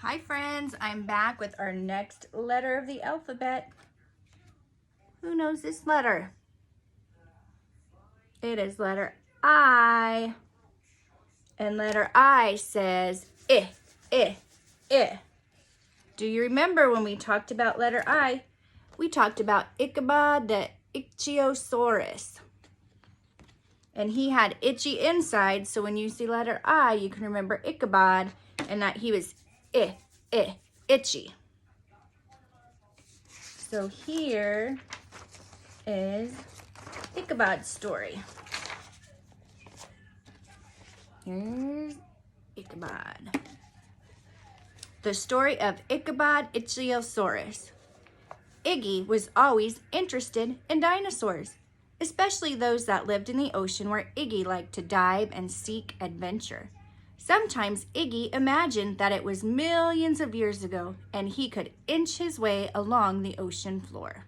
Hi friends, I'm back with our next letter of the alphabet. Who knows this letter? It is letter I. And letter I says I, I, I. Do you remember when we talked about letter I? We talked about Ichabod the Ichthyosaurus. And he had itchy insides, so when you see letter I, you can remember Ichabod and that he was itchy. So here is Ichabod's story. Here's Ichabod. The story of Ichabod Ichthyosaurus. Iggy was always interested in dinosaurs, especially those that lived in the ocean where Iggy liked to dive and seek adventure. Sometimes Iggy imagined that it was millions of years ago and he could inch his way along the ocean floor,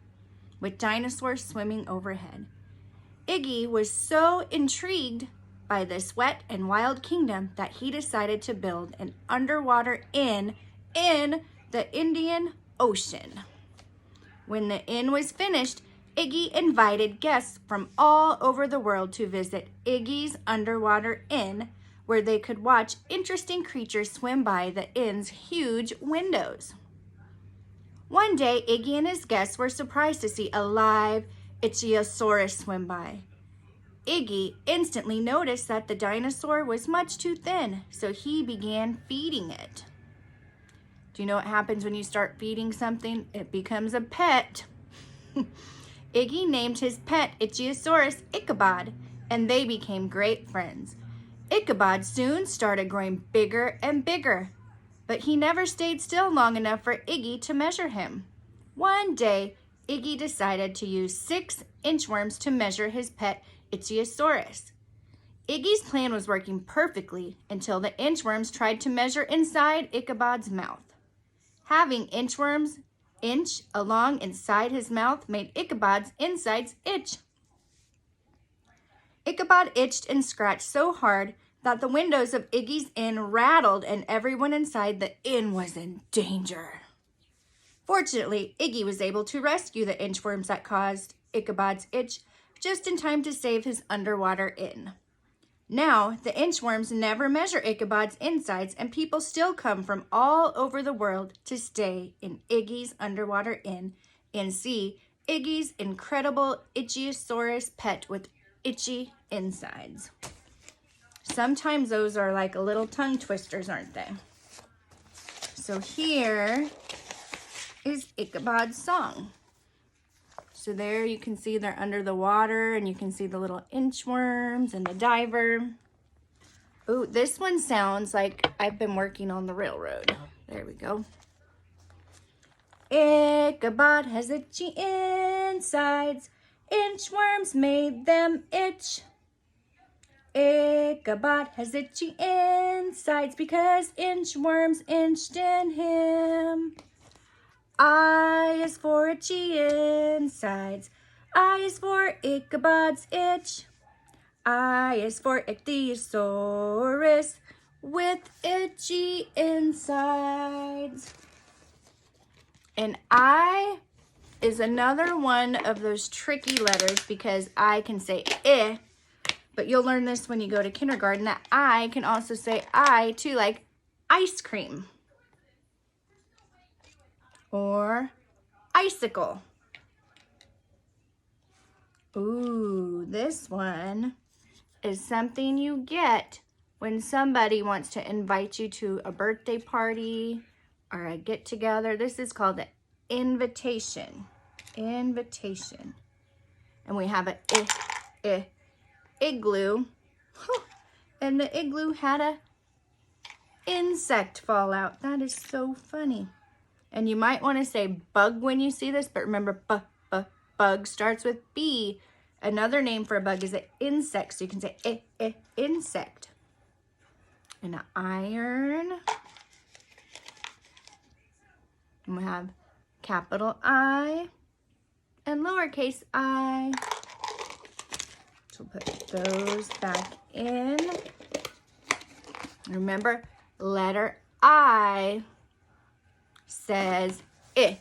with dinosaurs swimming overhead. Iggy was so intrigued by this wet and wild kingdom that he decided to build an underwater inn in the Indian Ocean. When the inn was finished, Iggy invited guests from all over the world to visit Iggy's underwater inn, where they could watch interesting creatures swim by the inn's huge windows. One day, Iggy and his guests were surprised to see a live Ichthyosaurus swim by. Iggy instantly noticed that the dinosaur was much too thin, so he began feeding it. Do you know what happens when you start feeding something? It becomes a pet. Iggy named his pet Ichthyosaurus Ichabod, and they became great friends. Ichabod soon started growing bigger and bigger, but he never stayed still long enough for Iggy to measure him. One day, Iggy decided to use 6 inchworms to measure his pet Ichthyosaurus. Iggy's plan was working perfectly until the inchworms tried to measure inside Ichabod's mouth. Having inchworms inch along inside his mouth made Ichabod's insides itch. Ichabod itched and scratched so hard that the windows of Iggy's inn rattled and everyone inside the inn was in danger. Fortunately, Iggy was able to rescue the inchworms that caused Ichabod's itch just in time to save his underwater inn. Now, the inchworms never measure Ichabod's insides, and people still come from all over the world to stay in Iggy's underwater inn and see Iggy's incredible Ichthyosaurus pet with itchy insides. Sometimes those are like a little tongue twisters, aren't they? So here is Ichabod's song. So there you can see they're under the water and you can see the little inchworms and the diver. Ooh, this one sounds like I've been working on the railroad. There we go. Ichabod has itchy insides. Inchworms made them itch. Ichabod has itchy insides because inchworms inched in him. I is for itchy insides. I is for Ichabod's itch. I is for Ichthyosaurus with itchy insides. And I is another one of those tricky letters because I can say I, but you'll learn this when you go to kindergarten that I can also say I too, like ice cream or icicle. Ooh, this one is something you get when somebody wants to invite you to a birthday party or a get-together. This is called an invitation. Invitation. And we have a igloo. And the igloo had a insect fall out. That is so funny. And you might want to say bug when you see this, but remember bug starts with B. Another name for a bug is an insect, so you can say insect. And an iron. And we have capital I and lowercase I. So we'll put those back in. Remember, letter I says I.